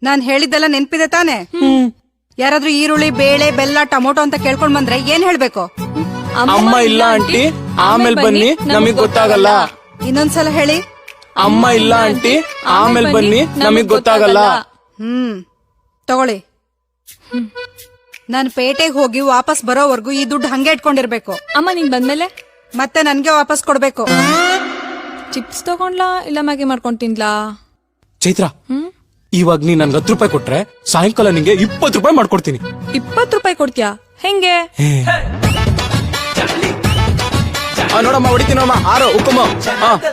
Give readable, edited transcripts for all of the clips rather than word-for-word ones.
ನಾನ್ ಹೇಳಿದ್ದೆಲ್ಲ ನೆನ್ಪಿದೆ ತಾನೆ? ಯಾರಾದ್ರೂ ಈರುಳ್ಳಿ, ಬೇಳೆ, ಬೆಲ್ಲ, ಟೊಮೊಟೊ ಅಂತ ಕೇಳ್ಕೊಂಡ್ ಬಂದ್ರೆ ಏನ್ ಹೇಳ್ಬೇಕು? ಅಮ್ಮ ಇಲ್ಲ ಆಂಟಿ, ಆಮೇಲೆ ಬನ್ನಿ, ನಮಗ್ ಗೊತ್ತಾಗಲ್ಲ. ಇನ್ನೊಂದ್ಸಲ ಹೇಳಿ. ಅಮ್ಮ ಇಲ್ಲ ಆಂಟಿ, ಆಮೇಲೆ ಬನ್ನಿ, ನಮಗ್ ಗೊತ್ತಾಗಲ್ಲ. ತಗೊಳ್ಳಿ. ನಾನ್ ಪೇಟೆಗೆ ಹೋಗಿ ವಾಪಸ್ ಬರೋವರ್ಗು ಈ ದುಡ್ಡು ಹಂಗೆ ಇಟ್ಕೊಂಡಿರ್ಬೇಕು. ಅಮ್ಮ ನೀನ್ ಬಂದ್ಮೇಲೆ ಮತ್ತೆ ನನ್ಗೆ ವಾಪಸ್ ಕೊಡ್ಬೇಕು. ಚಿಪ್ಸ್ ತಗೊಂಡ್ಲಾ ಇಲ್ಲ ಮ್ಯಾಗಿ ಮಾಡ್ಕೊಂಡ್ ತಿನ್ಲಾ? ಚೈತ್ರ, ಇವಾಗ ನೀ ನನ್ಗೆ 10 ರೂಪಾಯಿ ಕೊಟ್ರೆ ಸಾಯಂಕಾಲ ನಿಂಗೆ 20 ರೂಪಾಯಿ ಮಾಡ್ಕೊಡ್ತೀನಿ. 20 ರೂಪಾಯಿ ಕೊಡ್ತೀಯಾ? ಹೆಂಗೆ? ನೋಡಮ್ಮ, ಹೊಡಿತೀನಮ್ಮ. ಆರೋ ಉಕ್ಕಮ್ಮ.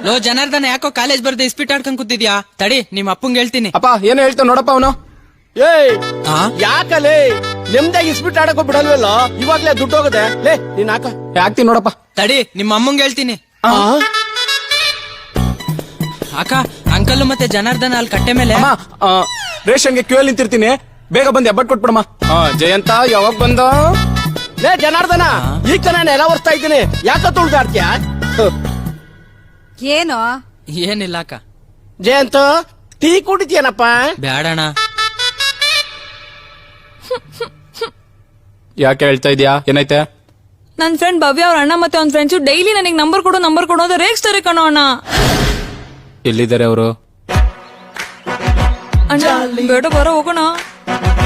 ಲೋ ಜನಾರ್ದನ, ಯಾಕೋ ಕಾಲೇಜ್ ಬರ್ದೆ ಇಸ್ಪಿಟ್ ಆಡ್ಕೊಂಡ್ ಕೂತಿದ್ಯಾ? ತಡಿ, ನಿಮ್ ಅಪ್ಪಂಗ್ ಹೇಳ್ತೀನಿ. ಅಪ್ಪ ಏನೋ ಹೇಳ್ತಾವ ನೋಡಪ್ಪ ಅವನು. ಯಾಕಲೇ ನಿಮ್ದಾಗ ಇಸ್ಬಿಟ್ ಆಡಕೋ ಬಿಡಲ್ವಲ್ಲ? ಇವಾಗ್ಲೇ ದುಡ್ಡು ಹೋಗದೆ. ಲೇ ನೀನ್ ಹಾಕ. ಹಾಕ್ತೀನಿ ನೋಡಪ್ಪ. ತಡಿ, ನಿಮ್ಮ ಅಮ್ಮಂಗ್ ಹೇಳ್ತೀನಿ. ಅಕ್ಕ, ಅಂಕಲ್ ಮತ್ತೆ ಜನಾರ್ದನ ಅಲ್ಲಿ ಕಟ್ಟೆ ಮೇಲೆ. ರೇಷನ್ಗೆ ಕ್ಯೂ ಅಲ್ಲಿ ನಿಂತಿರ್ತೀನಿ, ಬೇಗ ಬಂದು ಎಬ್ಬಟ್ ಕೊಟ್ಬಿಡಮ್ಮ. ಜಯಂತ ಯಾವಾಗ ಬಂದ? ಲೇ ಜನಾರ್ದನ, ಈಗ ನಾನು ಎಲ್ಲ ಒರ್ಸ್ತಾ ಇದ್ದೀನಿ, ಯಾಕ ತುಳ್ದಾಡ್ತೀಯ? ಏನೋ? ಏನಿಲ್ಲ ಅಕ್ಕ. ಜಯಂತ, ಟೀ ಕುಡಿತೀಯನಪ್ಪ? ಬ್ಯಾಡಣ. ಯಾಕೆ ಹೇಳ್ತಾ ಇದ್ಯಾ? ಏನೈತೆ? ನನ್ ಫ್ರೆಂಡ್ ಭವ್ಯ ಅವ್ರ ಅಣ್ಣ ಮತ್ತೆ ಅವ್ನ ಫ್ರೆಂಡ್ಸ್ ಡೈಲಿ ನನಗೆ ನಂಬರ್ ಕೊಡು ಅಂತ ರೇಗಿಸ್ತಾರೆ ಕಣೋ ಅಣ್ಣ. ಎಲ್ಲಿದ್ದಾರೆ ಅವರು? ಅಣ್ಣ ಬೇಡ, ಬರೋ ಹೋಗೋಣ.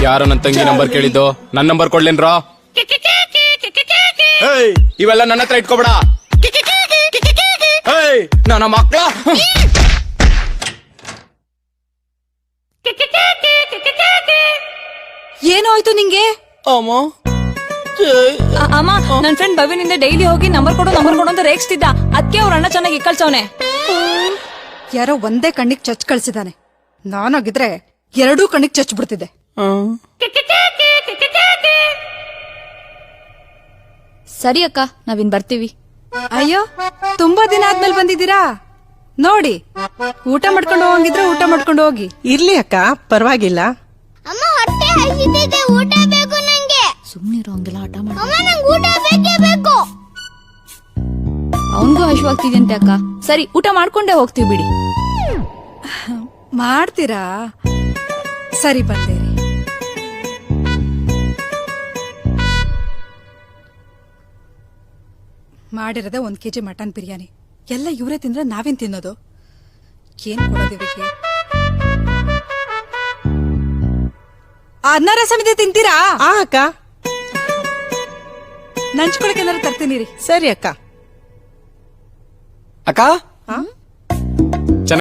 ಯಾರು ನನ್ ತಂಗಿ ನಂಬರ್ ಕೇಳಿದ್ದು? ನನ್ ನಂಬರ್ ಕೊಡ್ಲೇನ್ರಾ? ಇವೆಲ್ಲ ನನ್ನ ಹತ್ರ ಇಟ್ಕೋಬೇಡ. ನನ್ನ ಮಕ್ಕಳ ಏನೋ ಆಯ್ತು ನಿಂಗೆ? ಅಮ್ಮ ಅಮ್ಮ, ನನ್ ಫ್ರೆಂಡ್ ಭವ್ಯನಿಂದ ಡೈಲಿ ಹೋಗಿ ನಂಬರ್ ಕೊಡು ಅಂತ ರೇಗಿಸ್ತಿದ್ದ. ಅದಕ್ಕೆ ಅವ್ರ ಅಣ್ಣ ಚೆನ್ನಾಗಿ ಇಕ್ಕಳ್ಸವನೆ. ಯಾರೋ ಒಂದೇ ಕಣ್ಣಿಗೆ ಚಚ್ ಕಳ್ಸಿದಾನೆ. ನಾನಾಗಿದ್ರೆ 2 ಕಣ್ಣಿಗೆ ಚಚ್ ಬಿಡ್ತಿದ್ದೆ. ಸರಿ ಅಕ್ಕ, ನಾವಿನ್ ಬರ್ತೀವಿ. ಅಯ್ಯೋ, ತುಂಬಾ ದಿನ ಆದ್ಮೇಲೆ ಬಂದಿದ್ದೀರಾ ನೋಡಿ. ಊಟ ಮಾಡ್ಕೊಂಡು ಹೋಗಿದ್ರೆ ಊಟ ಮಾಡ್ಕೊಂಡು ಹೋಗಿ. ಇರ್ಲಿ ಅಕ್ಕ, ಪರವಾಗಿಲ್ಲ. ಅಮ್ಮ ಹೊಟ್ಟೆ ಹಸಿದಿದೆ, ಊಟ ಬೇಕು ನಂಗೆ. ಸುಮ್ನಿರೋ, ಹಂಗೆಲ್ಲ ಆಟ ಮಾಡ. ಅಮ್ಮ ನಂಗೆ ಊಟ ಬೇಕೇ ಬೇಕು. ಅವನ್ಗೂ ಹಸಿವಾಗ್ತಿದ್ಯಂತೆ ಅಕ್ಕ. ಸರಿ, ಊಟ ಮಾಡ್ಕೊಂಡೇ ಹೋಗ್ತೀವಿ ಬಿಡಿ. ಮಾಡ್ತೀರಾ? ಸರಿ, ಬಂದೇರಿ. ಮಾಡಿರದೆ 1 kg ಮಟನ್ ಬಿರಿಯಾನಿ. ಎಲ್ಲ ಇವರೇ ತಿಂದ್ರೆ ನಾವೇನ್ ತಿನ್ನೋದು? ಏನ್ ಕೊಡೋದು ಇವರಿಗೆ? ಅನ್ನ ರಸಂ ಇದೆ, ತಿಂತೀರಾ? ಅಕ್ಕ, ನಂಚ್ಕೊಳಕ್ಕೆ ಏನಾರು ತರ್ತೀನಿ ರೀ. ಸರಿ ಅಕ್ಕ. ಅಕ್ಕ,